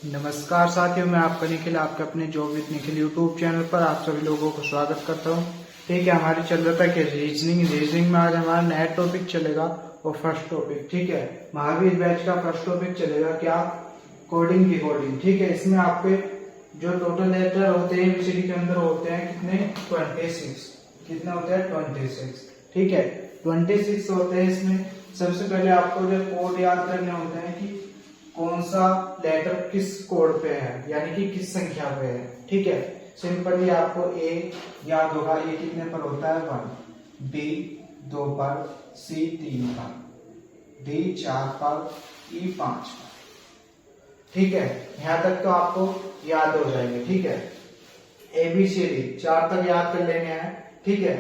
नमस्कार साथियों, मैं आपका निखिल, आपके अपने job with Nikhil YouTube channel पर आप सभी लोगों को स्वागत करता हूं। ठीक है, हमारी चल रहा था कि रीजनिंग में आज हमारा नया टॉपिक चलेगा और फर्स्ट टॉपिक, ठीक है, महावीर बैच का फर्स्ट टॉपिक चलेगा क्या, कोडिंग की कोडिंग। ठीक है, इसमें आपके जो टोटल लेटर होते हैं एबीसीडी के अंदर होते हैं कितने, 26। कितने होते हैं, 26। ठीक है, 26 होते हैं। इसमें सबसे पहले आपको जो कोड याद करने होते हैं कि कौन सा लेटर किस कोड पे है, यानी कि किस संख्या पे है। ठीक है, सिंपली आपको ए याद होगा, ए कितने पर होता है, 1, बी 2 पर, सी 3 पर, डी 4 पर, ई 5 पर। ठीक है, यहां तक तो आपको याद हो जाएंगे। ठीक है, एबीसीडी 4 तक याद कर लेने हैं। ठीक है,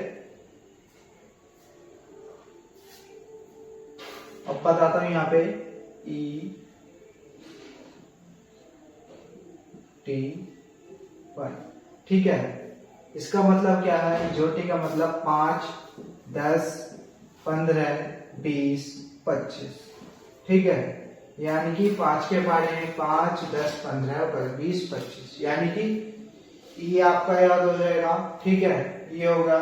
अब बताता हूं यहाँ पे ई टी वाई। ठीक है, इसका मतलब क्या है, जोटी का मतलब 5, 10, 15, 20, 25। ठीक है, यानी कि 5 के पारे हैं 5, 10, 15, 20, 25, यानी कि ये आपका याद हो जाएगा। ठीक है, ये होगा,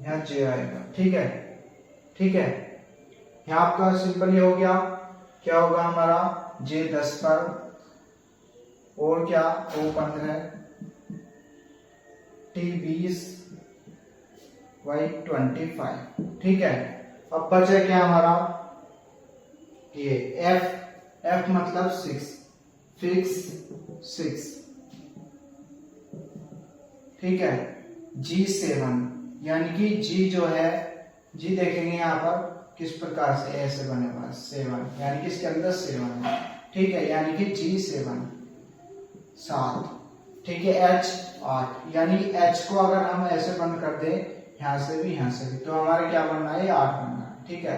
यहाँ जे आएगा। ठीक है, ठीक है, यहाँ आपका सिंपल ये हो गया। क्या होगा हमारा, जे 10 पर, और क्या, ओ 15, टी 20, वाई 25। ठीक है, अब बचा क्या हमारा, ये एफ मतलब 6, फिक्स 6। ठीक है, जी 7, यानी कि जी जो है, जी देखेंगे यहाँ पर किस प्रकार से, ऐसे बने हुआ 7, यानी कि इसके अंदर 7 है। ठीक है, यानी कि जी 7, 7। ठीक है, एच 8, यानी एच को अगर हम ऐसे बंद कर दें, यहां से भी यहां से भी, तो हमारे क्या बनना है, 8 बनना है। ठीक है,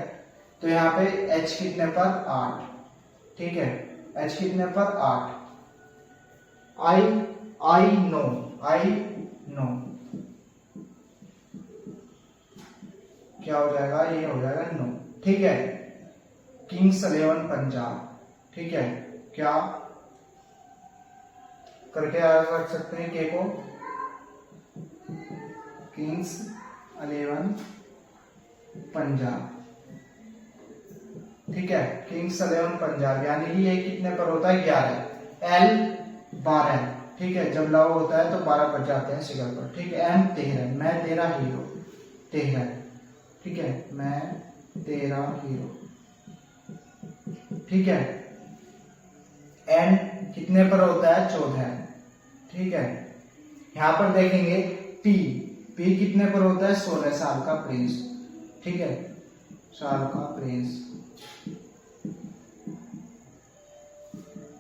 तो यहाँ पे एच कितने पर, 8। ठीक है, एच कितने पर, 8। आई नो क्या हो जाएगा, ये हो जाएगा 9। ठीक है, किंग्स 11 पंजाब। ठीक है, क्या करके रख सकते हैं के को, किंग्स 11 पंजाब। ठीक है, किंग्स 11 पंजाब, यानी कि ये कितने पर होता है, 11। एल 12। ठीक है, जब लव होता है तो 12 बच जाते हैं सिगर पर। ठीक है, एम 13, मैं तेरा हीरो 13। ठीक है, मैं तेरा हीरो। ठीक है, एन कितने पर होता है, 14। ठीक है, यहां पर देखेंगे पी कितने पर होता है, 16 साल का प्रिंस। ठीक है, साल का प्रिंस।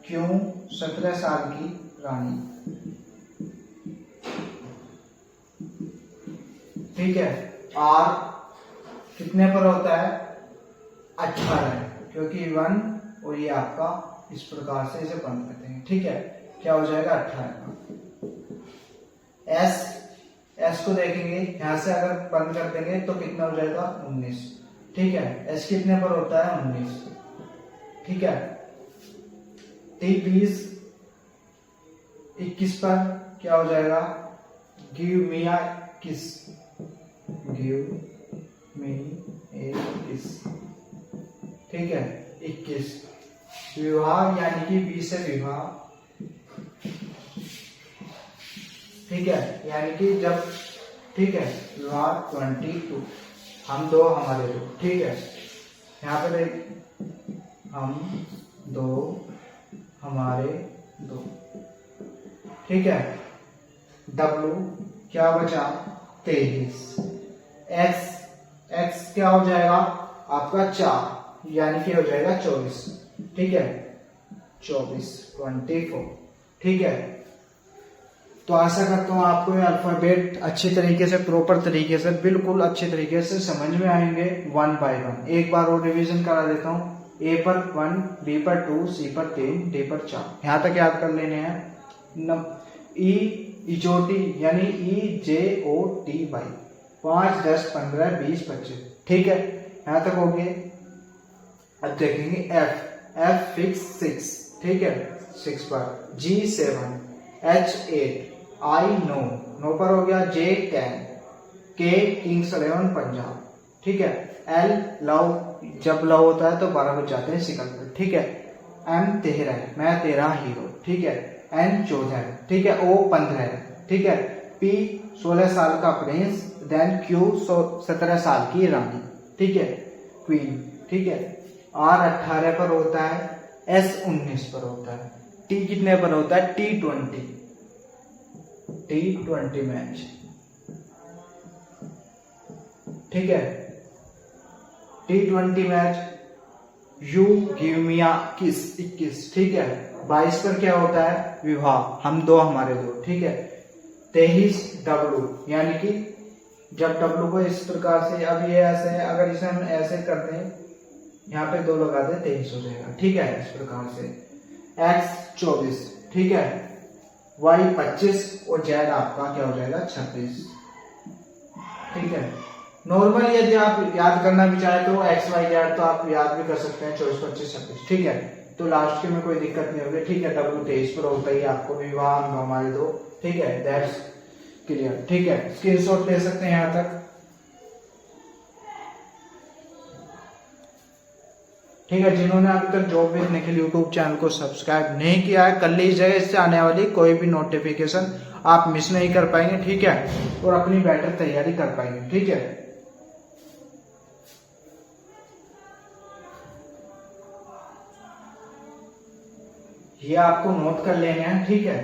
क्यों, 17 साल की रानी। ठीक है, आर कितने पर होता है, 18, क्योंकि 1 और ये आपका इस प्रकार से इसे बंद करते हैं। ठीक है, क्या हो जाएगा, 18। एस को देखेंगे, यहां से अगर बंद कर देंगे तो कितना हो जाएगा, 19। ठीक है, एस कितने पर होता है, 19। ठीक है, टी 20, 21 पर, क्या हो जाएगा, गिव मी अ किस, गिव मी ए किस। ठीक है, 21। विवाह, यानी कि 20 से विवाह। ठीक है, यानी कि जब, ठीक है, विवाह 22, हम दो हमारे दो। ठीक है, यहाँ पर एक, हम दो हमारे दो। ठीक है, डब्लू क्या बचा, 23। एक्स क्या हो जाएगा आपका, 4, यानी कि हो जाएगा 24। ठीक है, 24, 24। ठीक है, तो आशा करता हूँ आपको ये अल्फाबेट अच्छी तरीके से, प्रॉपर तरीके से, बिल्कुल अच्छे तरीके से समझ में आएंगे 1 बाय 1। एक बार और रिवीजन करा देता हूँ। ए पर 1, बी पर 2, सी पर 3, डी पर 4, यहां तक याद कर लेने हैं। इजोटी यानी EJOTY, 5, 10, 15, 20, 25। ठीक है, यहां तक हो गए। अब देखेंगे एफ फिक्स 6, ठीक है 6 पर, G7, H8, I 9 पर हो गया, J10, K किंग्स 11 पंजाब, ठीक है, L लव, जब लव होता है तो 12 बज जाते हैं सिकल पर, ठीक है, M 13, मैं 13 हीरो, ठीक है, N 14, ठीक है, O 15, ठीक है, P 16 साल का प्रिंस, देन Q 17 साल की रानी, ठीक है, क्वीन, ठीक है, R 18 पर होता है, S 19 पर होता है, T कितने पर होता है, T20 मैच, ठीक है, T20 match, you give me a kiss 21, ठीक है, 22 पर क्या होता है, विवाह, हम दो हमारे दो, ठीक है, 23 W, यानी कि जब W को इस प्रकार से, अब ये ऐसे है, अगर इसे हम ऐसे कर दें, यहाँ पे 2 लगा दे 23 हो जाएगा, ठीक है, इस प्रकार से, X 24, ठीक है, Y 25 और Z आपका क्या हो जाएगा 26, ठीक है। नॉर्मल यदि आप याद करना भी चाहे तो एक्स वाई जेड तो आप याद भी कर सकते हैं 24, 25, 26, ठीक है, तो लास्ट के में कोई दिक्कत नहीं होगी, ठीक है, W 23 पर होता ही आपको विवाह हमारे दो, ठीक है, दैट्स क्लियर, ठीक है, स्क्रीनशॉट ले सकते हैं यहां तक, ठीक है। जिन्होंने अभी तक job with Nikhil YouTube channel को सब्सक्राइब नहीं किया है, कर लीजिएगा, इससे आने वाली कोई भी नोटिफिकेशन आप मिस नहीं कर पाएंगे, ठीक है, और अपनी बेटर तैयारी कर पाएंगे, ठीक है। ये आपको नोट कर लेना है, ठीक है,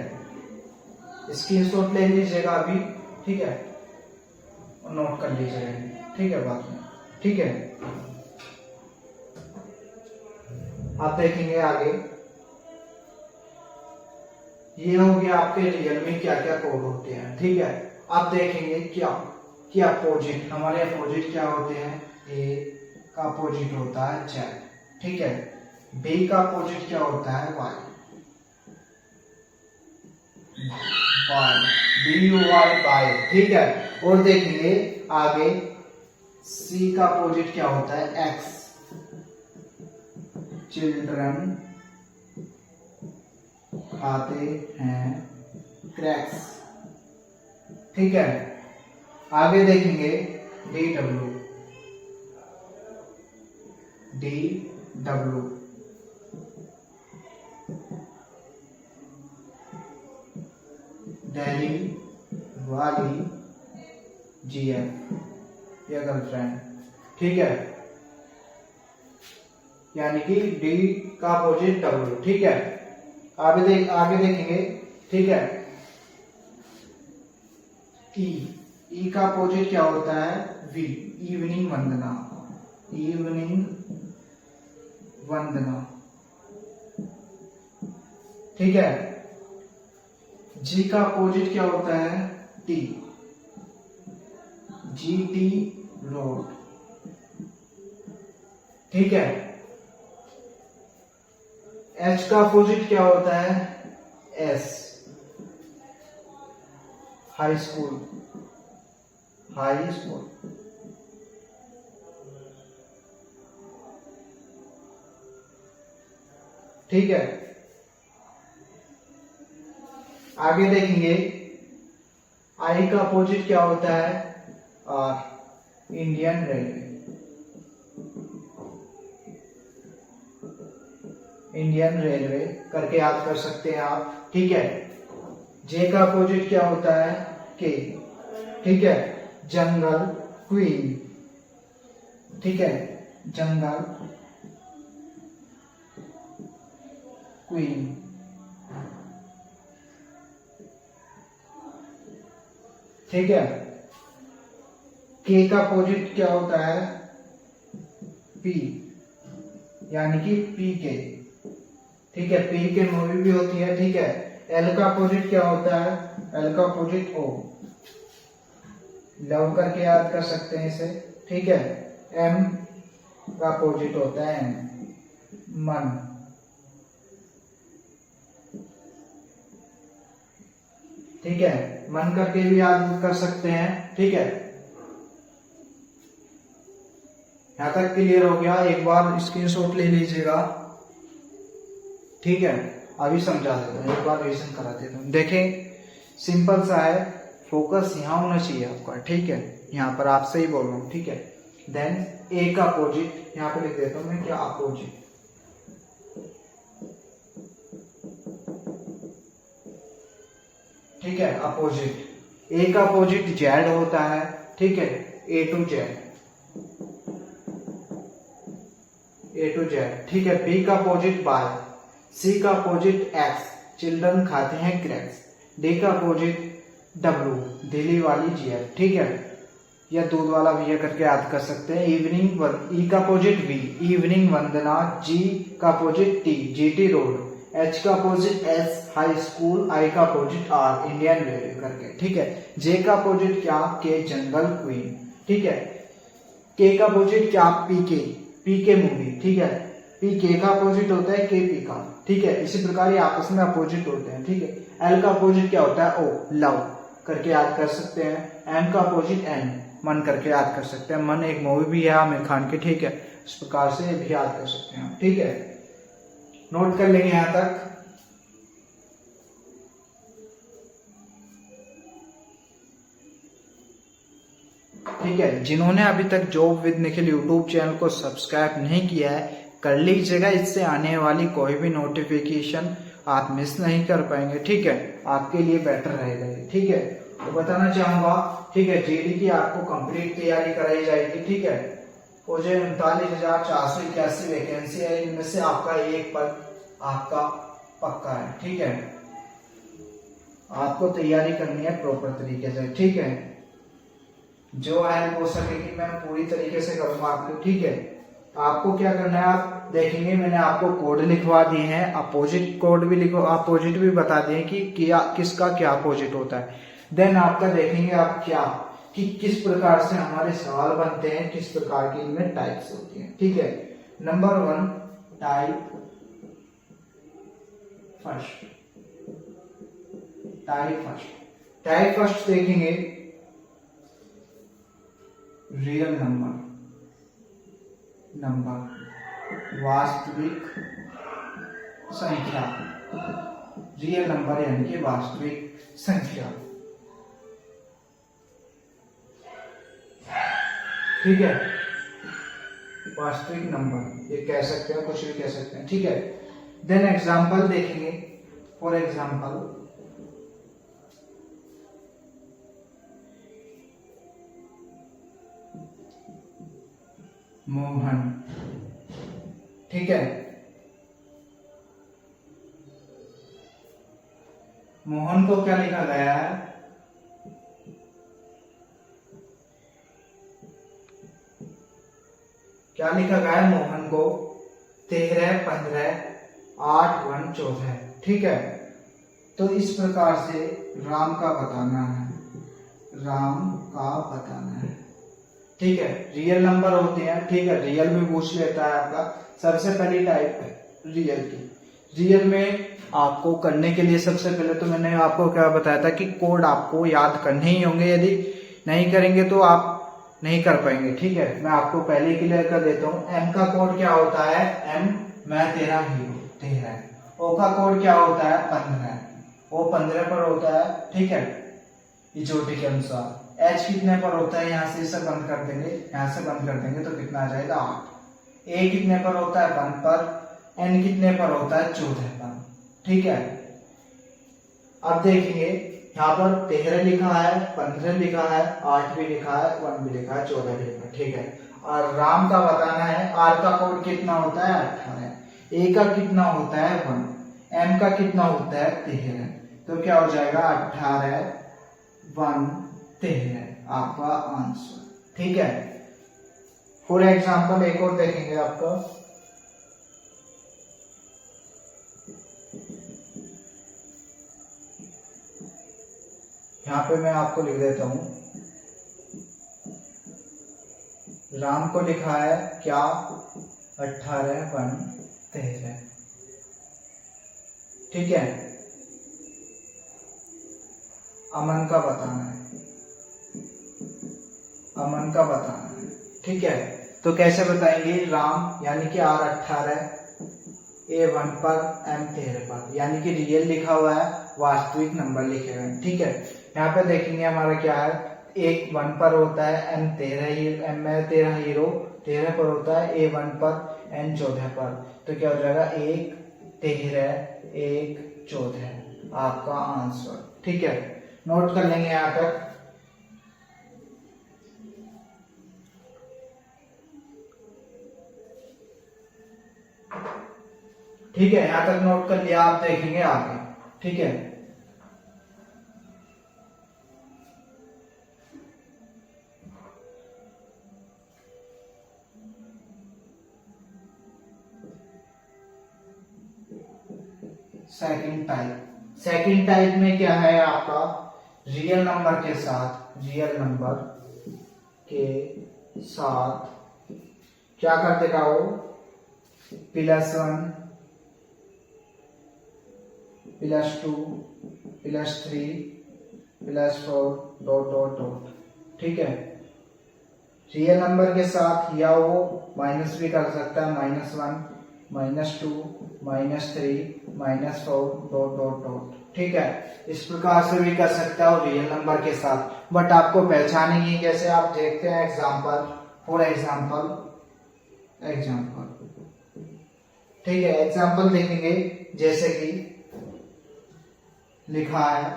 स्क्रीनशॉट ले लीजिएगा अभी, ठीक है, और नोट कर लीजिएगा, ठीक है, बाद में, ठीक है। आप देखेंगे आगे, ये हो गया आपके रियल में क्या क्या कोड होते हैं, ठीक है। आप देखेंगे क्या अपोजिट, हमारे अपोजिट क्या होते हैं, ए का अपोजिट होता है जेड, ठीक है, बी का अपोजिट क्या होता है वाई, बाय, ठीक है, और देखेंगे आगे सी का अपोजिट क्या होता है एक्स, चिल्ड्रन खाते हैं क्रैक्स, ठीक है। आगे देखेंगे डी डब्ल्यू, दिल्ली वाली GF या गर्लफ्रेंड, ठीक है, यानी कि डी का अपोजिट डब्ल्यू, ठीक है। आगे देखेंगे, ठीक है, ई का अपोजिट क्या होता है वी, इवनिंग वंदना, ठीक है। जी का अपोजिट क्या होता है टी, GT रोड, ठीक है। एच का अपोजिट क्या होता है एस, हाई स्कूल, ठीक है। आगे देखेंगे आई का अपोजिट क्या होता है आर, इंडियन रेलवे करके याद कर सकते हैं आप, ठीक है। जे का अपोजिट क्या होता है के, ठीक है, जंगल क्वीन, ठीक है, जंगल क्वीन, ठीक है। के का अपोजिट क्या होता है पी, यानी कि पी के, ठीक है, पी के मूवी भी होती है, ठीक है। एल का अपोजिट क्या होता है, एल का अपोजिट ओ, लव करके याद कर सकते हैं इसे, ठीक है। एम का अपोजिट होता है एम, मन, ठीक है, मन करके भी याद कर सकते हैं, ठीक है। यहाँ तक क्लियर हो गया? एक बार स्क्रीनशॉट ले लीजिएगा, ठीक है। अभी समझा देता हूँ, एक बार रिविजन करा देता हूँ। देखें, सिंपल सा है, फोकस यहाँ होना चाहिए आपका, ठीक है। यहाँ पर आपसे ही बोल रहा हूँ, ठीक है। देन ए का अपोजिट यहाँ पे लिख देता हूँ मैं, क्या अपोजिट, ठीक है। अपोजिट, ए का अपोजिट जेड होता है, ठीक है, A to Z, A to Z, ठीक है। बी का अपोजिट बाय, सी का अपोजिट एक्स, चिल्ड्रन खाते हैं क्रैक्स, डी का अपोजिट डब्लू, दिल्ली वाली जीएफ, ठीक है। या दूध वाला भैया करके याद कर सकते हैं। इवनिंग, ई का अपोजिट वी, इवनिंग वंदना, जी का opposite T, GT road, H का अपोजिट एस, हाई स्कूल, आई का अपोजिट आर, इंडियन वैल्यू करके, ठीक है। जे का अपोजिट क्या, के, जंगल क्वीन, ठीक है। के का अपोजिट क्या, पीके, पीके मूवी, ठीक है। पी के का अपोजिट होता है के पी का, ठीक है। इसी प्रकार ये आपस में अपोजिट होते हैं, ठीक है। एल का अपोजिट क्या होता है, ओ, लव करके याद कर सकते हैं। एम का अपोजिट एन, मन करके याद कर सकते हैं। मन एक मूवी भी है आमिर खान की, ठीक है। इस प्रकार से भी याद कर सकते हैं, ठीक है। नोट कर लेंगे यहां तक। ठीक है, जिन्होंने अभी तक job with Nikhil YouTube channel को सब्सक्राइब नहीं किया है, कर लीजिएगा। इससे आने वाली कोई भी नोटिफिकेशन आप मिस नहीं कर पाएंगे, ठीक है। आपके लिए बेटर रहेगा ये, ठीक है। तो बताना चाहूंगा, ठीक है, जेडी की आपको कंप्लीट तैयारी कराई जाएगी, ठीक है। और जो 39,481 वैकेंसी है, इनमें से आपका एक पद आपका पक्का है, ठीक है। आपको तैयारी करनी है प्रॉपर तरीके से, ठीक है। जो हेल्प हो सकेगी मैं पूरी तरीके से करूंगा आपको, ठीक है। आपको क्या करना है, आप देखेंगे मैंने आपको कोड लिखवा दिए हैं, अपोजिट कोड भी लिखो, अपोजिट भी बता दिए कि किसका क्या अपोजिट होता है। देन आपका देखेंगे आप क्या कि किस प्रकार से हमारे सवाल बनते हैं, किस प्रकार की इनमें टाइप्स होती हैं, ठीक है। Number 1, type first, type first देखेंगे, रियल नंबर, वास्तविक संख्या, रियल नंबर यानी कि वास्तविक संख्या, ठीक है। वास्तविक नंबर ये कह सकते हैं, कुछ भी कह सकते हैं, ठीक है। देन एग्जाम्पल देखेंगे, फॉर एग्जाम्पल मोहन, ठीक है। मोहन को क्या लिखा गया है, क्या लिखा गया है मोहन को, 13, 15, 8, 1, 14, ठीक है। तो इस प्रकार से राम का बताना है, ठीक है। रियल नंबर होते हैं, ठीक है। रियल भी पूछ लेता है आपका। सबसे पहली टाइप है रियल की। रियल में आपको करने के लिए सबसे पहले तो मैंने आपको क्या बताया था कि कोड आपको याद करने ही होंगे, यदि नहीं करेंगे तो आप नहीं कर पाएंगे, ठीक है। मैं आपको पहले क्लियर कर देता हूँ। एम का कोड क्या होता है, एम, मैं तेरा हीरो, 13। ओ का कोड क्या होता है, 15, वो 15 पर होता है, ठीक है, इजोटी के अनुसार। एच कितने पर होता है, यहाँ से इसे बंद कर देंगे, यहाँ से बंद कर देंगे तो कितना आ जाएगा, 8। ए कितने पर होता है, 1 पर। एन कितने पर होता है, 14 पर, ठीक है। अब देखेंगे यहाँ पर 13 लिखा है, 15 लिखा है, 8 भी लिखा है, 1 भी लिखा है, 14 भी लिखा है, ठीक है। और राम का बताना है, आर का कोड कितना होता है, 18। ए का कितना होता है, 1। एम का कितना होता है, 13। तो क्या हो जाएगा, 18, 1, 13 आपका आंसर, ठीक है। फॉर एग्जाम्पल एक और देखेंगे आपका, यहाँ पे मैं आपको लिख देता हूं, राम को लिखा है क्या, 18, 1, 13, ठीक है। अमन का बताना है, ठीक है। तो कैसे बताएंगे, राम यानी कि R18 A1 पर M13 पर, यानी कि रियल लिखा हुआ है, वास्तविक नंबर लिखे हुए हैं। ठीक है, यहाँ पे देखेंगे हमारा क्या है, एक 1 पर होता है M13 हीरो 13 पर होता है, A1 पर N14 पर, तो क्या हो जाएगा 1 13 1 14 आपका आंसर। ठीक है, नोट कर लेंगे यहाँ तक। ठीक है, यहाँ तक नोट कर लिया, आप देखेंगे आगे। ठीक है, सेकंड टाइप में क्या है आपका, रियल नंबर के साथ क्या कर देगा वो, +1 +2 +3 +4 ... ठीक है, रियल नंबर के साथ, या वो माइनस भी कर सकता है, -1 -2 -3 -4 ... ठीक है, इस प्रकार से भी कर सकता है रियल नंबर के साथ। बट आपको पहचानेंगे कैसे, आप देखते हैं एग्जांपल, फॉर एग्जांपल। ठीक है, एग्जांपल देखेंगे, जैसे कि लिखा है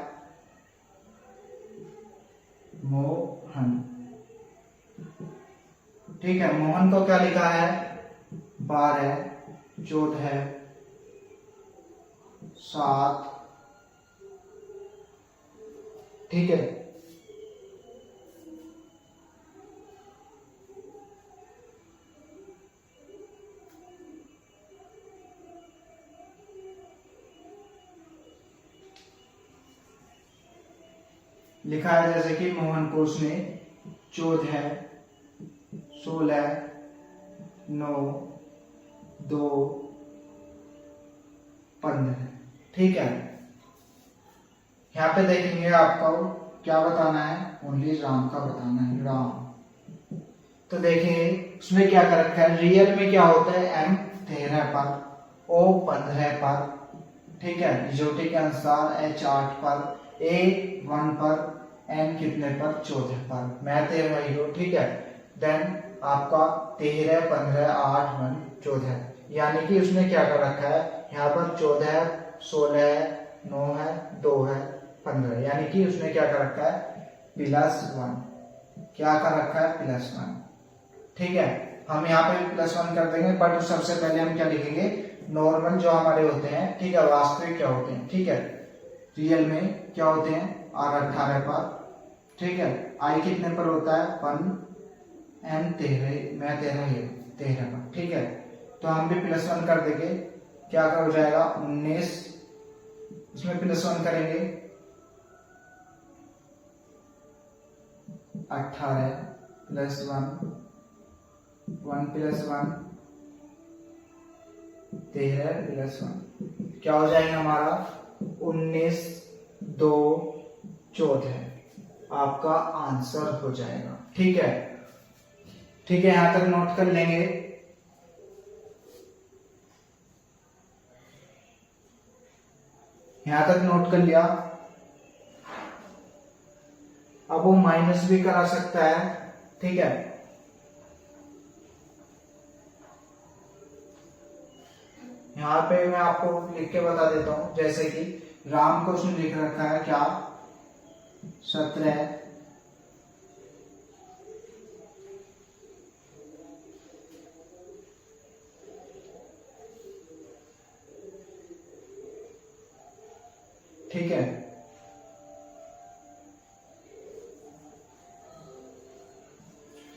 मोहन। ठीक है, मोहन को क्या लिखा है, 12 14 7। ठीक है, लिखा है जैसे कि मोहन को उसने 14 16 9 2 15। ठीक है, यहाँ पे देखेंगे आपको क्या बताना है, ओनली राम का बताना है, राम। तो देखिए उसमें क्या कर रखा है, रियल में क्या होता है, M13 पर O15 पर, ठीक है, रिजोटी के अनुसार H8 पर, A1 पर, N कितने पर, 14 पर, मैं 13 हीरो। ठीक है, देन आपका 13 15 8 1 14, यानी कि उसने क्या कर रखा है, यहाँ पर 14 16 9 है 2 है 15, यानी कि उसने क्या कर रखा है, +1, क्या कर रखा है, +1। ठीक है, हम यहाँ पे +1 कर देंगे, बट सबसे पहले हम क्या लिखेंगे, नॉर्मल जो हमारे होते हैं, ठीक है, वास्तविक क्या होते हैं। ठीक है, रियल में क्या होते हैं, R18 पर, ठीक है, I कितने पर होता है, 1 M13 मैं 13 पर। ठीक है, तो हम भी +1 कर देंगे, क्या हो जाएगा 19, उसमें +1 करेंगे 18 +1 1 +1 13 +1, क्या हो जाएगा हमारा 19 2 14 आपका आंसर हो जाएगा। ठीक है, ठीक है, यहां तक नोट कर लेंगे। यहां तक नोट कर लिया, अब वो माइनस भी करा सकता है। ठीक है, यहाँ पे मैं आपको लिख के बता देता हूं, जैसे कि राम को उसने लिख रखा है क्या, 17 ठीक है,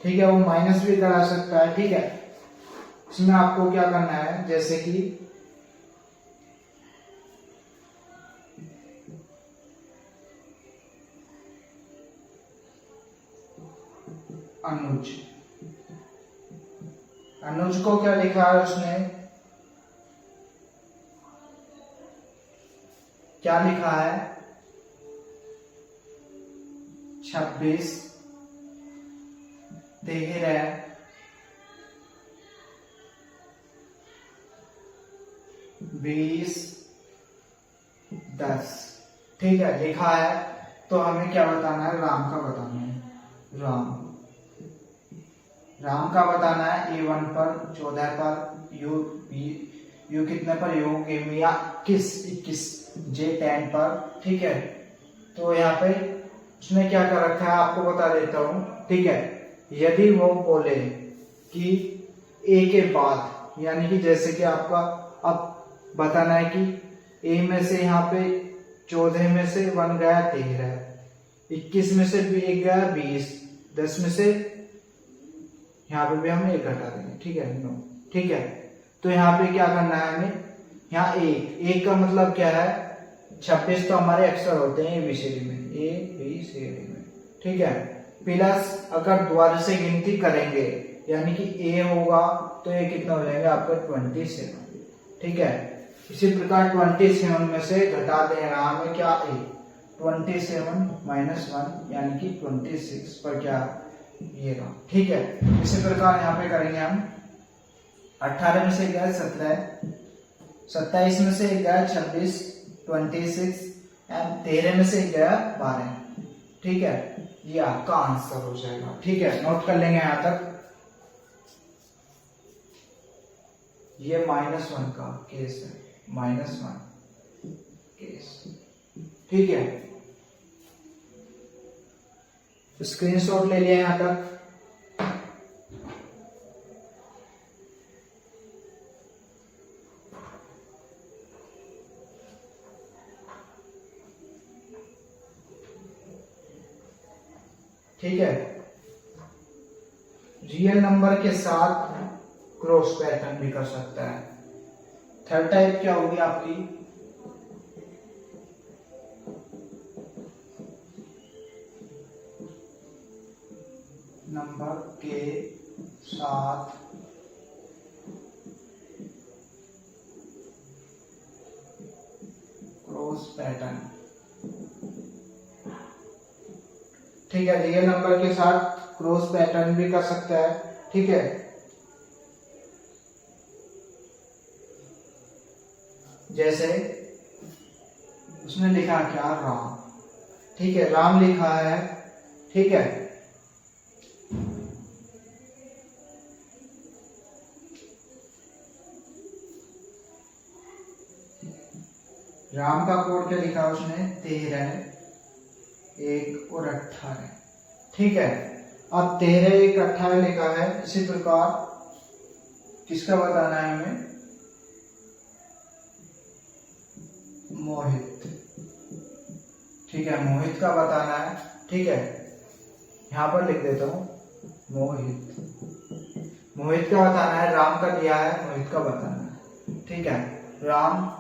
ठीक है, वो माइनस भी करा सकता है। ठीक है, इसमें आपको क्या करना है, जैसे कि अनुज, अनुज को क्या लिखा है उसने, क्या लिखा है, 26 13 20 10। ठीक है, लिखा है। तो हमें क्या बताना है, राम का बताना है। राम का बताना है। A1 पर 14 पर, यू कितने पर, यू मिया 21 J 10 पर। ठीक है, तो यहाँ पे उसने क्या कर रखा है आपको बता देता हूं। ठीक है, यदि वो बोले कि A के बाद, यानी कि जैसे कि आपका अब बताना है कि A में से यहाँ पे 14 में से 1 गया 13, 21 में से भी 1 गया 20, 10 में से यहाँ पे भी हम 1 घटा देंगे। ठीक है, 9। ठीक है, तो यहाँ पे क्या करना है हमें, यहाँ 1 का मतलब क्या है, 26 तो हमारे अक्षर होते हैं ABCD में, ABCD में। ठीक है, प्लस अगर दोबारा से गिनती करेंगे, यानी कि A होगा तो ये कितना हो जाएगा आपका 27। ठीक है, इसी प्रकार 27 में से घटा दे रहा हमें क्या, A 27 माइनस 1 यानी कि 26 पर क्या ये रहा। ठीक है, इसी प्रकार यहाँ पे करेंगे हम। 18 में से गया 17, 27 में से गया 26, 26 एंड 13 में से गया 12। ठीक है, ये आपका आंसर हो जाएगा। ठीक है, नोट कर लेंगे यहां तक। ये -1 का केस है, -1 केस। ठीक है, स्क्रीनशॉट ले लिया यहां तक। ठीक है, रियल नंबर के साथ क्रॉस पैटर्न भी कर सकता है। थर्ड टाइप क्या होगी आपकी, नंबर के साथ क्रॉस पैटर्न। ठीक है, रियल नंबर के साथ क्रॉस पैटर्न भी कर सकता है। ठीक है, जैसे उसने लिखा क्या, राम। ठीक है, राम लिखा है। ठीक है, राम का कोड क्या लिखा उसने, 13, 1 और 18। ठीक है, अब 13, 1, 18 लिखा है। इसी प्रकार किसका बताना है हमें, मोहित। ठीक है, मोहित का बताना है। ठीक है, यहां पर लिख देता हूं मोहित। मोहित का बताना है, राम का दिया है, मोहित का बताना है। ठीक है, राम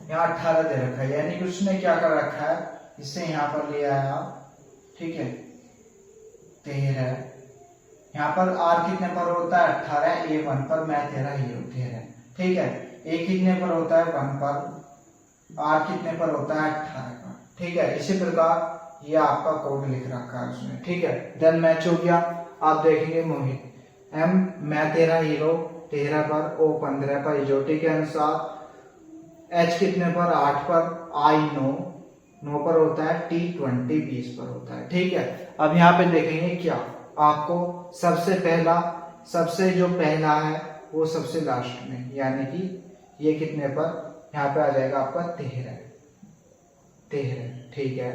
यहाँ 18 दे रखा है, यानी कि उसने क्या कर रखा है, इससे यहाँ पर लिया है आप। ठीक है, 13, यहाँ पर R कितने पर होता है, 18, A 1 पर, मैं 13 ही हूँ 13। ठीक है, A कितने पर होता है, 1 पर, R कितने पर होता है, 18 पर। ठीक है, इसी प्रकार ये आपका कोड लिख रखा है उसने। ठीक है, देन मैच हो गया। आप देखेंगे मोहित, M मैं 13 हीरो 13 पर, O 15 पर, इजोटी के अनुसार H कितने पर, 8 पर, I 9 पर होता है, T 20 पर होता है। ठीक है, अब यहाँ पे देखेंगे क्या, आपको सबसे जो पहला है वो सबसे लास्ट में, यानी कि ये कितने पर, यहाँ पे आ जाएगा आपका 13। ठीक है,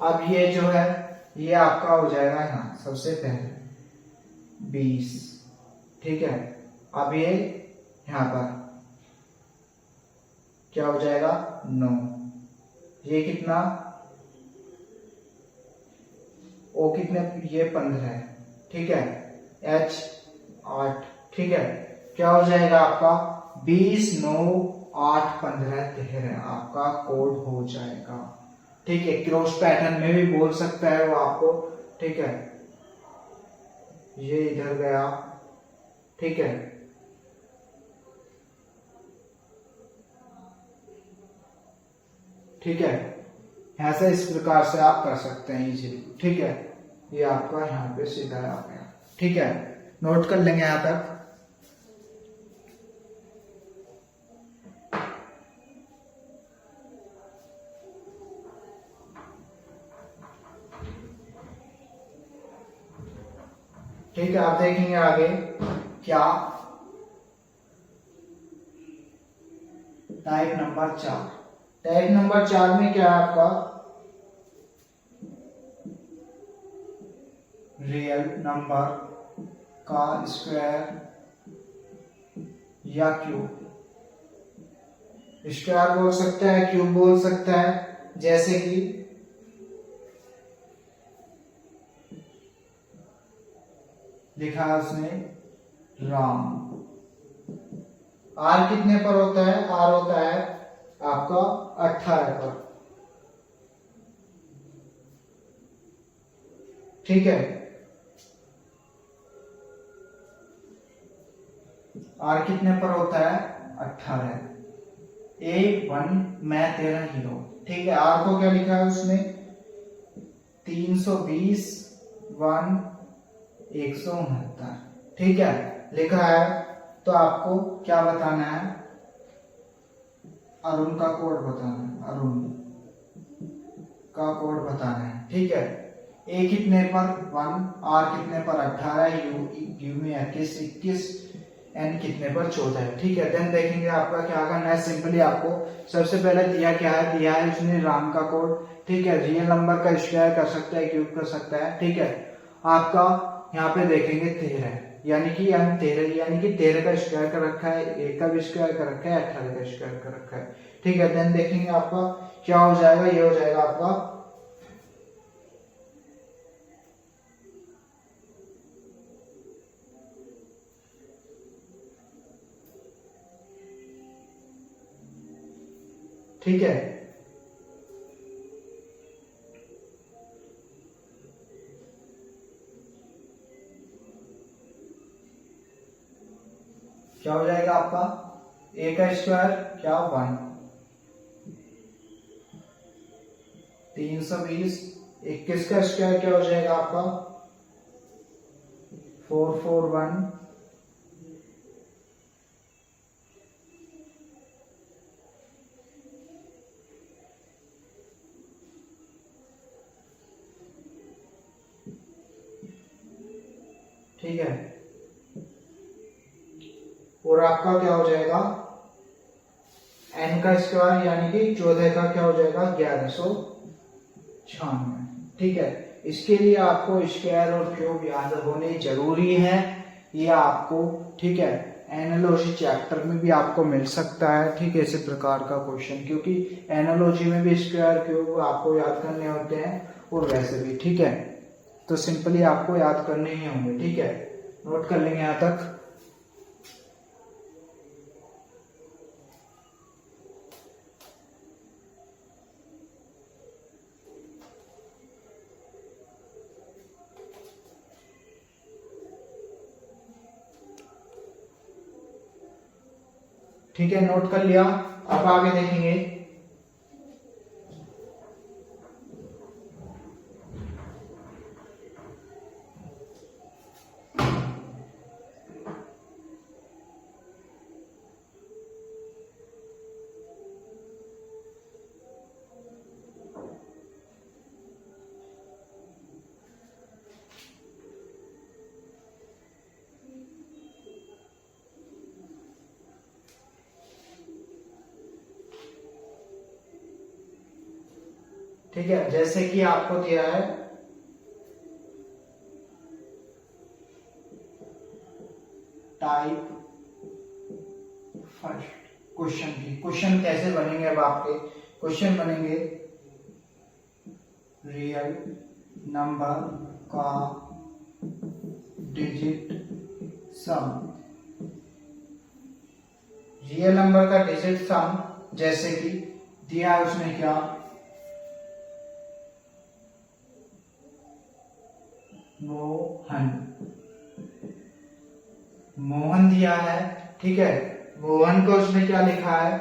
अब ये जो है ये आपका हो जाएगा यहाँ सबसे पहले 20। ठीक है, अब ये यहाँ पर क्या हो जाएगा, 9। ये कितना, O कितने, ये 15 है। ठीक है, H 8। ठीक है, क्या हो जाएगा आपका 20, 9, 8, 15, 13 आपका कोड हो जाएगा। ठीक है, क्रॉस पैटर्न में भी बोल सकता है वो आपको। ठीक है, ये इधर गया। ठीक है, ठीक है, ऐसा इस प्रकार से आप कर सकते हैं इजीली। ठीक है, ये आपका यहाँ पे सीधा आ गया। ठीक है, नोट कर लेंगे यहाँ तक। ठीक है, आप देखेंगे आगे क्या टाइप नंबर 4। टाइप नंबर 4 में क्या है आपका रियल नंबर का स्क्वायर या क्यूब। स्क्वायर बोल सकता है, क्यूब बोल सकता है, जैसे कि लिखा है उसने राम। आर कितने पर होता है? आर होता है आपका 18 पर। ठीक है, आर कितने पर होता है? 18। ए 1 मैं तेरा हीरो। ठीक है, आर को क्या लिखा है उसने? 320 1 169। ठीक है, लिखा है। तो आपको क्या बताना है? अरुण का कोड बताना है, अरुण का कोड बताना है। ठीक है, ए कितने पर? 1, आर कितने पर? 18, यू में 21, एन कितने पर? 14। ठीक है, देन देखेंगे आपका क्या करना है। सिंपली आपको सबसे पहले दिया क्या है? दिया है उसने राम का कोड। ठीक है, रियल नंबर का स्क्वायर कर सकता है, क्यूब कर सकता है। ठीक है, आपका यहाँ पे देखेंगे 13, यानी कि 13, यानी कि 13 का स्क्वायर कर रखा है, 1 का भी स्क्वायर कर रखा है, 18 का स्क्वायर कर रखा है। ठीक है, देन देखेंगे आपका क्या हो जाएगा। ये हो जाएगा आपका ठीक है, क्या हो जाएगा आपका? ए का स्क्वायर क्या? 1, 320, 21 का स्क्वायर क्या हो जाएगा आपका? 441, ठीक है, और आपका क्या हो जाएगा? एन का स्क्वायर यानी कि 14 का क्या हो जाएगा? 1196। ठीक है, इसके लिए आपको स्क्वायर और क्यूब याद होने जरूरी है। ये आपको ठीक है एनालॉजी चैप्टर में भी आपको मिल सकता है। ठीक है, इसी प्रकार का क्वेश्चन, क्योंकि एनालॉजी में भी स्क्वायर क्यूब आपको याद करने होते हैं और वैसे भी। ठीक है, तो सिंपली आपको याद करने ही होंगे। ठीक है, नोट कर लेंगे यहां तक। ठीक है, नोट कर लिया। अब आगे देखेंगे ठीक है, जैसे कि आपको दिया है टाइप फर्स्ट क्वेश्चन की। क्वेश्चन कैसे बनेंगे? अब आपके क्वेश्चन बनेंगे रियल नंबर का डिजिट सम। रियल नंबर का डिजिट सम, जैसे कि दिया है उसने क्या? मोहन, मोहन दिया है। ठीक है, मोहन को उसने क्या लिखा है?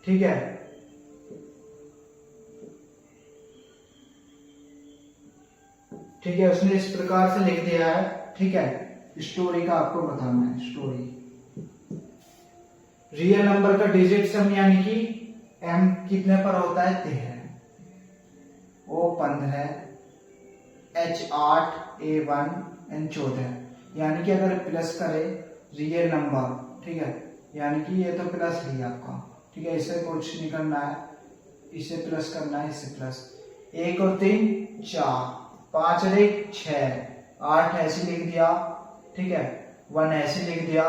ठीक है, ठीक है, उसने इस प्रकार से लिख दिया है। ठीक है, स्टोरी का आपको बताना है। स्टोरी रियल नंबर का डिजिट सम यानी कि m कितने पर होता है 13, o 15, h 8, a 1, n 14। यानी कि अगर प्लस करे रियल नंबर, ठीक है, यानी कि ये तो प्लस है आपका, ठीक है, इसे कुछ नहीं करना है, इसे प्लस करना है, इसे प्लस 1 और 3 4, 5 और 1 6, 8 ऐसे लिख दिया, ठीक है, 1 ऐसे लिख दिया,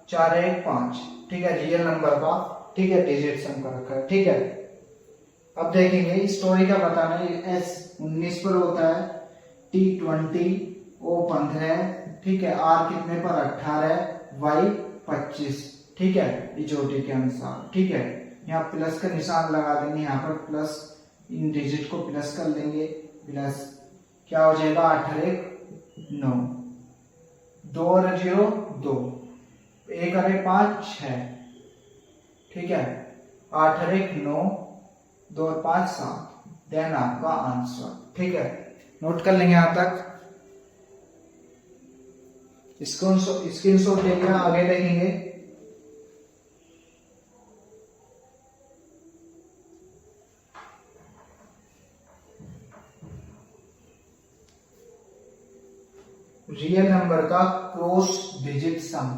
4 और 1 5, ठीक है, रियल नंबर का, ठीक है, डिजिट सम कर रखा है, ठीक है। अब देखेंगे स्टोरी का बताना है। S 19 पर होता है, T 20, O 15, ठीक है, R कितने पर 18, Y 25, ठीक है, इजोटी के अनुसार, ठीक है। यहाँ प्लस का निशान लगा देंगे, यहाँ पर प्लस, इन डिजिट को प्लस कर लेंगे, प्लस क्या हो जाएगा 8 और 1 9, 2 और 0 2, 1 और 1 5 6, ठीक है, 8 और 1 9, 2 और 5 7, देन आपका आंसर, ठीक है। नोट कर लेंगे यहां तक, स्क्रीनशॉट ले लिया, आगे देखेंगे। रियल नंबर का क्रॉस डिजिट सम,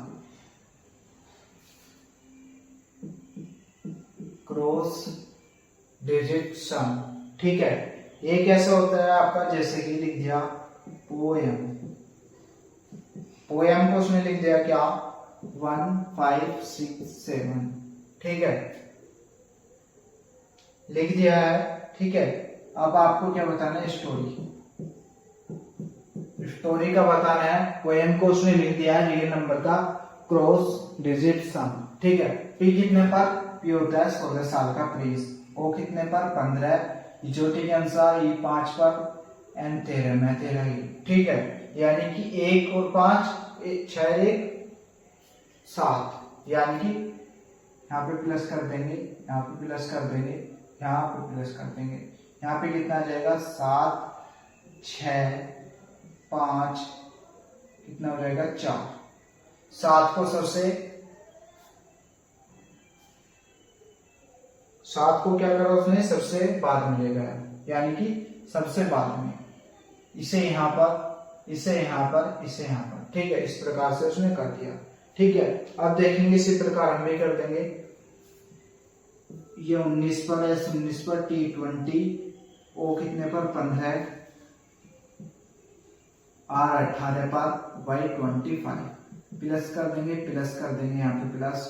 क्रॉस डिजिट सम, ठीक है। ये कैसे होता है आपका, जैसे कि लिख दिया पोएम, पोएम को उसने लिख दिया क्या 1 5 6 7, ठीक है, लिख दिया है, ठीक है। अब आपको क्या बताना है, स्टोरी, स्टोरी का बताना है। पोएम को उसने लिख दिया है रियल नंबर का क्रॉस डिजिट सम, ठीक है। पी कितने पर, पी होता है 16 साल का प्रीस, ओ कितने पर 15, इजोटी के अनुसार ई 5 पर, एन 13, मैं 13 ही, ठीक है। यानी कि 1 और 5 6 1 7, यानी कि यहाँ पे प्लस कर देंगे, यहाँ पे प्लस कर देंगे, यहाँ पे प्लस कर देंगे, यहाँ पे कितना आ जाएगा 7 6 5, कितना हो जाएगा 4, 7 को सबसे, 7 को क्या करा उसने सबसे बाद में ले गया, यानी कि सबसे बाद में, इसे यहाँ पर, इसे यहाँ पर, इसे यहाँ पर, ठीक है, इस प्रकार से उसने कर दिया, ठीक है। अब देखेंगे इसी प्रकार हम भी कर देंगे। ये 19 पर है, 19 पर, T 20, O कितने पर 15, R 18 पर, Y 25, प्लस कर देंगे, प्लस कर देंगे, यहाँ पे प्लस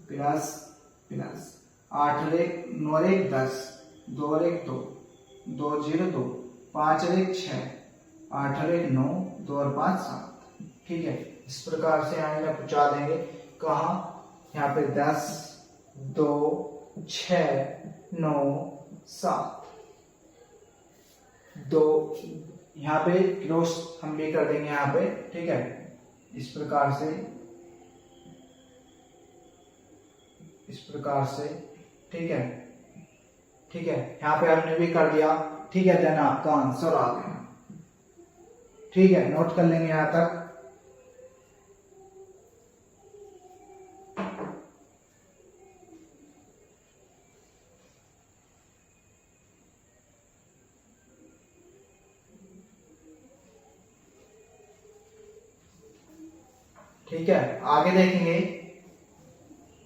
प्लस प्लस, 8 और 1 9 और 1 10, 2 और 1 2, 2 0 2, 5 और 1 6, 8 और 1 9, 2 और 5 7, ठीक है। इस प्रकार से यहाँ इन्हें पहुंचा देंगे, कहा यहाँ पे 10 2 6 9 7, 2, यहाँ पे क्रॉस हम भी कर देंगे यहाँ पे, ठीक है, इस प्रकार से, इस प्रकार से, ठीक है, ठीक है, यहाँ पे हमने भी कर दिया, ठीक है। देन आपका आंसर आ गया, ठीक है, नोट कर लेंगे यहां तक। ठीक है, आगे देखेंगे।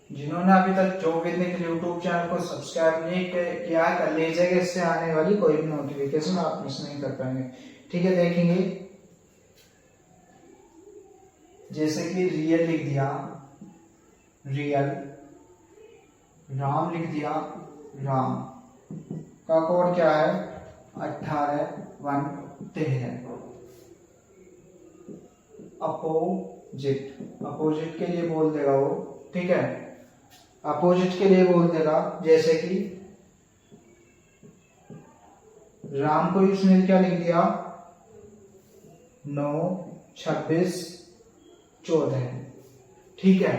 जिन्होंने अभी तक job with Nikhil YouTube channel को सब्सक्राइब नहीं किया कर लीजिएगा, इससे आने वाली कोई भी नोटिफिकेशन आप मिस नहीं कर पाएंगे, ठीक है। देखेंगे जैसे कि रियल लिख दिया, रियल, राम लिख दिया, राम का कोड क्या है 18 1 13, अपोजिट, अपोजिट के लिए बोल देगा वो, ठीक है, अपोजिट के लिए बोल देगा, जैसे कि राम को उसने क्या लिख दिया 9 26 14, ठीक है।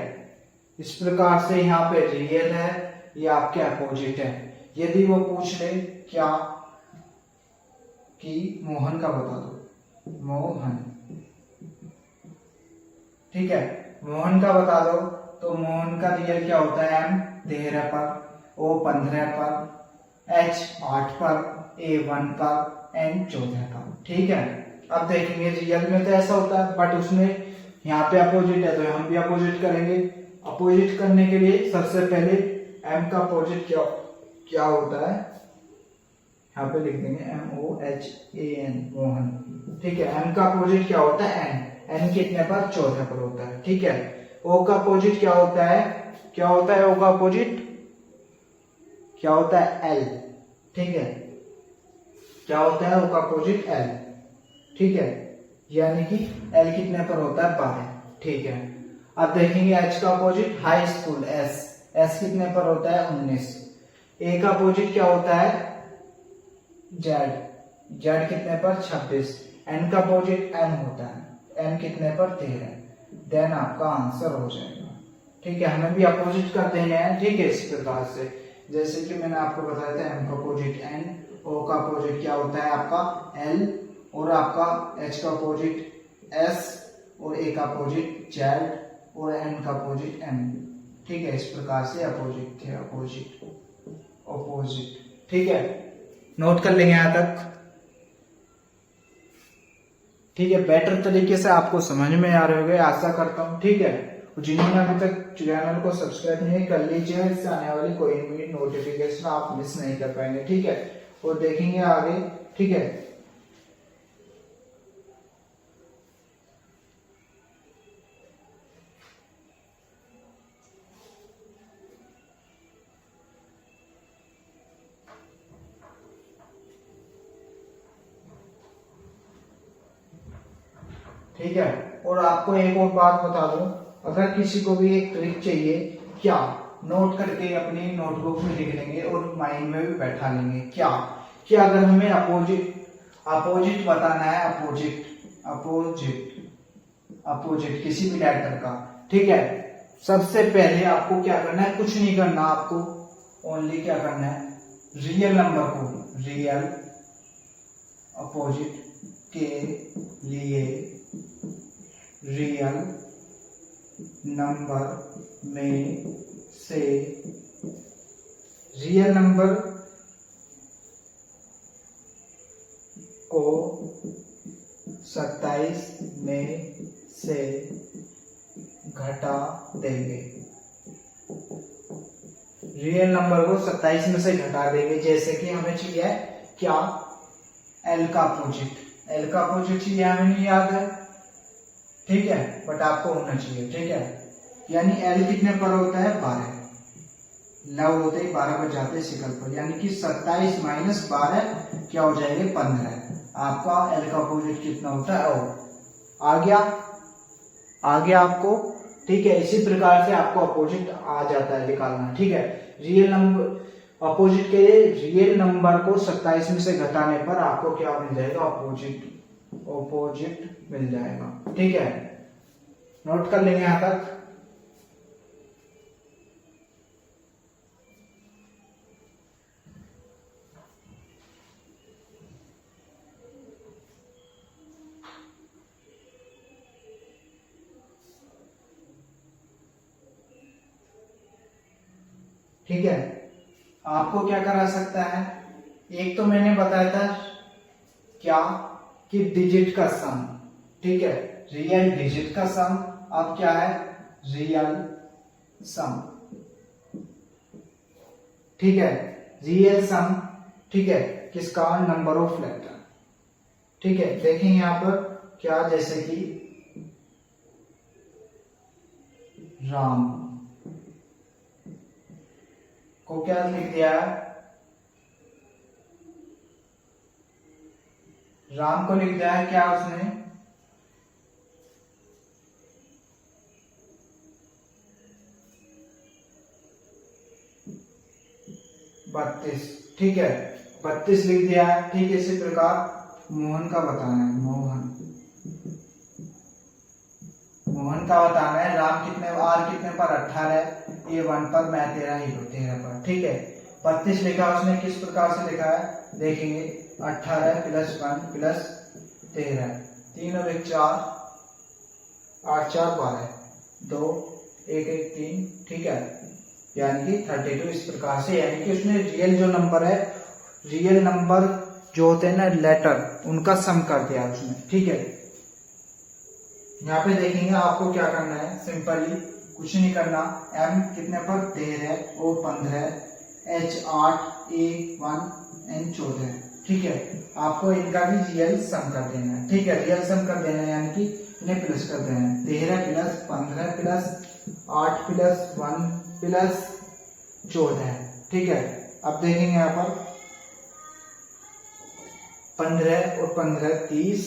इस प्रकार से यहाँ पे रियल है, ये आपके अपोजिट है। यदि वो पूछ ले क्या कि मोहन का बता दो, मोहन, ठीक है, मोहन का बता दो, तो मोहन का रियल क्या होता है m 13 पर, O 15 पर, H 8 पर, A 1 पर, N 14 पर। ठीक है, अब देखेंगे रियल में तो ऐसा होता है, बट उसमें यहाँ पे अपोजिट है तो हम भी अपोजिट करेंगे। अपोजिट करने के लिए सबसे पहले m का अपोजिट क्या होता है, यहाँ पे लिख देंगे MOHAN, मोहन। ठीक है, m का अपोजिट क्या होता है n, n कितने पर, 14 पर होता है। ठीक है, o का अपोजिट क्या होता है, क्या होता है o का अपोजिट, क्या होता है l। ठीक है, क्या होता है o का अपोजिट l। ठीक है, यानी कि l कितने पर होता है, 12। ठीक है, अब देखेंगे h का opposite high school s, s कितने पर होता है, 19। a का अपोजिट क्या होता है, z, z कितने पर, 26। n का अपोजिट m होता है, m कितने पर, 13। देन आपका आंसर हो जाएगा। ठीक है, हमें भी अपोजिट कर देने हैं। ठीक है, इस प्रकार से जैसे कि मैंने आपको बताया था, m का अपोजिट n, o का अपोजिट क्या होता है आपका l, और आपका h का अपोजिट s, और a का अपोजिट z, और n का अपोजिट m। ठीक है, इस प्रकार से अपोजिट थे, अपोजिट अपोजिट। ठीक है, नोट कर लेंगे यहां तक। ठीक है, बेटर तरीके से आपको समझ में आ रहे होंगे, आशा करता हूँ। ठीक है, जिन्होंने अभी तक चैनल को सब्सक्राइब नहीं कर लीजिए, इससे आने वाली कोई भी नोटिफिकेशन आप मिस नहीं कर पाएंगे। ठीक है, और देखेंगे आगे। ठीक है, ठीक है, और आपको एक और बात बता दूं, अगर किसी को भी एक ट्रिक चाहिए, क्या नोट करके अपनी नोटबुक में लिख लेंगे और माइंड में भी बैठा लेंगे। क्या कि अगर हमें अपोजिट बताना है, अपोजिट किसी भी लेटर का। ठीक है, सबसे पहले आपको क्या करना है, कुछ नहीं करना, आपको ओनली क्या करना है, रियल नंबर को, रियल अपोजिट के लिए रियल नंबर में से रियल नंबर को 27 में से घटा देंगे। रियल नंबर को 27 में से घटा देंगे। जैसे कि हमें चाहिए क्या, एल का अपोजिट, एल का अपोजिट चाहिए, हमें नहीं याद है। ठीक है, बट आपको होना चाहिए। ठीक है, यानी एल कितने पर होता है, 12। लव होते ही 12 पर जाते हैं सिकल पर, यानी कि 27 माइनस 12 क्या हो जाएंगे, 15। आपका एल का अपोजिट कितना होता है, ओ। आ गया आपको। ठीक है, इसी प्रकार से आपको अपोजिट आ जाता है निकालना। ठीक है, रियल नंबर अपोजिट के रियल नंबर को 27 में से घटाने पर आपको क्या मिल जाएगा, अपोजिट मिल जाएगा। ठीक है, नोट कर लेंगे यहां तक। ठीक है, आपको क्या करा सकता है, एक तो मैंने बताया था क्या कि डिजिट का सम। ठीक है, रियल डिजिट का सम। अब क्या है, रियल सम। ठीक है, रियल सम। ठीक है, किसका, नंबर ऑफ लेटर। ठीक है, देखें यहां पर क्या, जैसे कि राम को क्या लिख दिया, राम को लिख दिया है क्या उसने, बत्तीस। ठीक है, 32 लिख दिया है। ठीक है, इसी प्रकार मोहन का बताना है, मोहन का बताना है। राम कितने, आर कितने पर, 18, ए 1 पर, मैं 13 पर। ठीक है, 32 लिखा उसने, किस प्रकार से लिखा है देखेंगे, 18 प्लस 1 प्लस 13, 3 और 1 4, 8 4 12, 2 1 1 3। ठीक है, यानी कि 32 इस प्रकार से, यानी कि उसने रियल जो नंबर है, रियल नंबर जो होते हैं ना लेटर, उनका सम कर दिया उसने। ठीक है, यहाँ पे देखेंगे आपको क्या करना है, सिंपली कुछ नहीं करना। m कितने पर 13, o 15, h 8, a 1, n 14। ठीक है, आपको इनका भी रियल सम कर देना है। ठीक है, रियल सम कर देना है यानी कि इन्हें प्लस कर देना है। 13 प्लस 15 प्लस 8 प्लस 1 प्लस 14। ठीक है, अब देखेंगे यहाँ पर 15 और 15 30,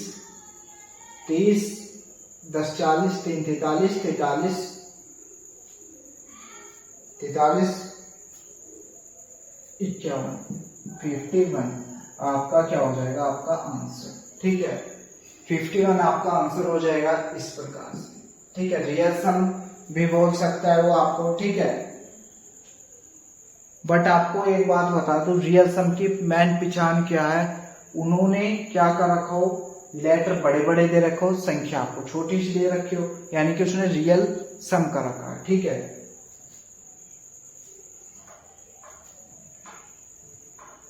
30 10 40 3 43, 43 43 51 51 आपका क्या हो जाएगा, आपका आंसर। ठीक है, 51 आपका आंसर हो जाएगा इस प्रकार से। ठीक है, रियल सम भी बोल सकता है वो आपको। ठीक है, बट आपको एक बात बता दूं, रियल सम की मेन पहचान क्या है, उन्होंने क्या कर रखा हो, लेटर बड़े बड़े दे रखे हो, संख्या आपको छोटी सी दे रखी हो, यानी कि उसने रियल सम कर रखा है। ठीक है,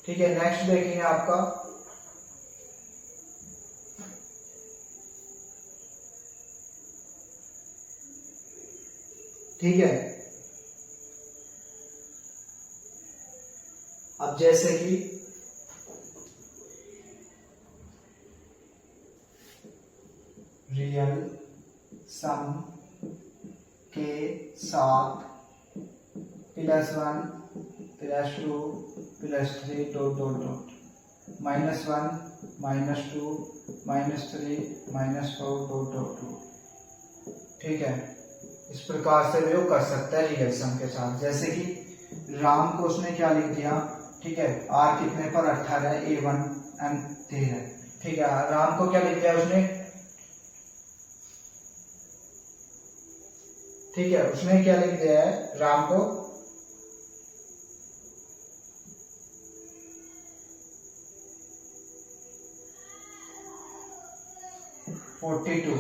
ठीक है, नेक्स्ट देखेंगे आपका ठीक है, अब जैसे कि रियल सम के साथ +1 +2 +3 dot dot dot -1 -2 -3 -4 dot dot dot. ठीक है, इस प्रकार से वो कर सकता है रियल सम के साथ। जैसे कि राम को उसने क्या लिख दिया, ठीक है, r कितने पर 18, a1 m 13। ठीक है, राम को क्या लिख दिया उसने, ठीक है, उसने क्या लिख दिया है, राम को 42।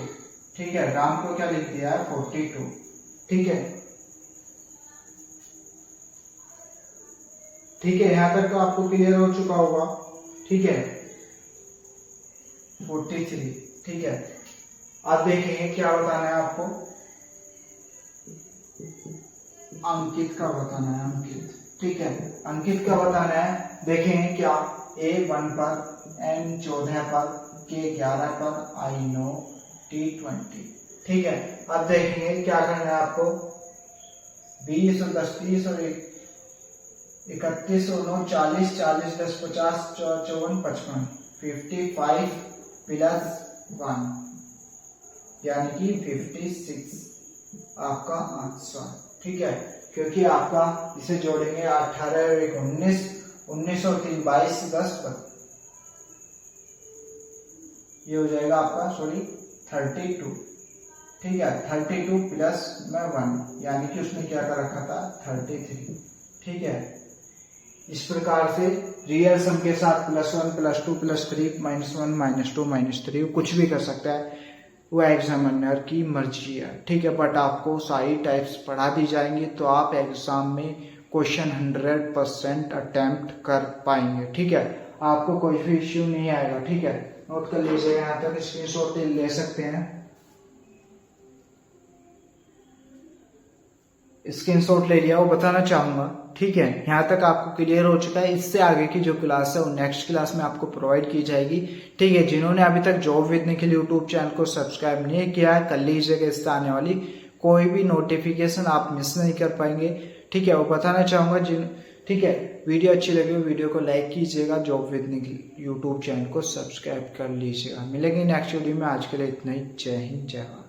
ठीक है, राम को क्या लिख दिया है, 42। ठीक है, ठीक है, यहां तक तो आपको क्लियर हो चुका होगा। ठीक है, 43। ठीक है, अब देखेंगे क्या बताना है आपको, अंकित का बताना है, अंकित। ठीक है, अंकित का बताना है, देखेंगे क्या, a 1 पर, n 14 पर, k 11 पर, I 9, t 20। ठीक है, अब देखेंगे क्या करना है आपको, 20 और 10 30 और 31 और 9 40, 40 10 50, 54 55, 55 प्लस 1 यानी कि 56 आपका आंसर। ठीक है, क्योंकि आपका इसे जोड़ेंगे 18 और 1 19, 19 और 3 22, 10 ये हो जाएगा आपका, सॉरी 32। ठीक है, 32 प्लस में 1 यानी कि उसने क्या कर रखा था, 33। ठीक है, इस प्रकार से रियल सम के साथ +1 +2 +3 -1 -2 -3 कुछ भी कर सकता है, वो एग्जामिनर की मर्जी है। ठीक है, बट आपको सारी टाइप्स पढ़ा दी जाएंगी तो आप एग्जाम में क्वेश्चन 100% अटेम्प्ट कर पाएंगे। ठीक है, आपको कोई भी इश्यू नहीं आएगा। ठीक है, नोट कर लीजिएगा, यहाँ तक स्क्रीनशॉट ले सकते हैं, स्क्रीनशॉट ले लिया, वो बताना चाहूंगा। ठीक है, यहाँ तक आपको क्लियर हो चुका है। इससे आगे की जो क्लास है वो नेक्स्ट क्लास में आपको प्रोवाइड की जाएगी। ठीक है, जिन्होंने अभी तक job with Nikhil YouTube channel को सब्सक्राइब नहीं किया है, कर लीजिएगा, इससे आने वाली कोई भी नोटिफिकेशन आप मिस नहीं कर पाएंगे। ठीक है, वो बताना चाहूंगा ठीक है, वीडियो अच्छी लगी वीडियो को लाइक कीजिएगा, job with Nikhil YouTube channel को सब्सक्राइब कर लीजिएगा। मिलेंगे नेक्स्ट वीडियो में, आज के लिए इतना ही। जय हिंद, जय भारत।